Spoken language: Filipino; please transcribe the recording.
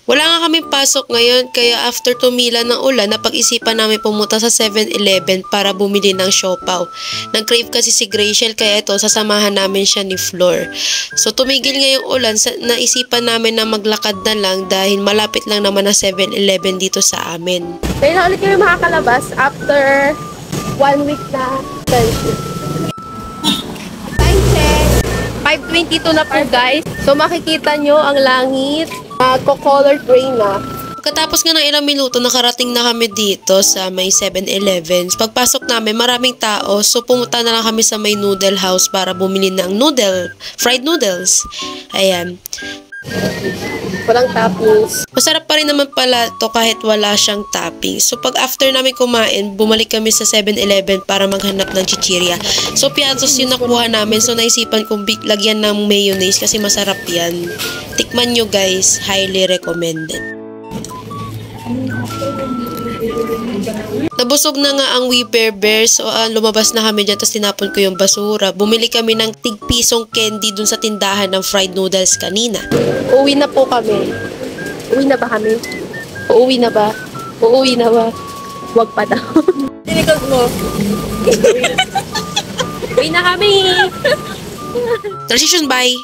Wala nga kaming pasok ngayon kaya after tumila ng ulan napag-isipan namin pumunta sa 7-Eleven para bumili ng siopaw. Nag-crave kasi si Graciel kaya ito sasamahan namin siya ni Flor. So tumigil ngayong ulan, naisipan namin na maglakad na lang dahil malapit lang naman na 7-Eleven dito sa amin. Kaya na ulit kami makakalabas after 1 week na friendship. Time check! 5:22 na po guys. So makikita nyo ang langit. Magko-color gray na. Pagkatapos nga ng ilang minuto, nakarating na kami dito sa may 7-Eleven. Pagpasok namin, maraming tao. So pumunta na lang kami sa may noodle house para bumili ng fried noodles. Ayan. Walang toppings. Masarap pa rin naman pala to kahit wala siyang toppings. So pag after namin kumain, bumalik kami sa 7-Eleven para maghanap ng chichirya. So piatos yung nakuha namin. So naisipan kong lagyan ng mayonnaise kasi masarap yan. Tikman nyo guys, highly recommended. Nabusog na nga ang We Bear Bear. So lumabas na kami dyan, tapos tinapon ko yung basura. Bumili kami ng tig-pisong candy dun sa tindahan ng fried noodles kanina. Uwi na po kami. Uwi na ba kami? Uuwi na ba? Uuwi na ba? Huwag pa daw. Tinikot mo. Uwi na kami. Transition, bye!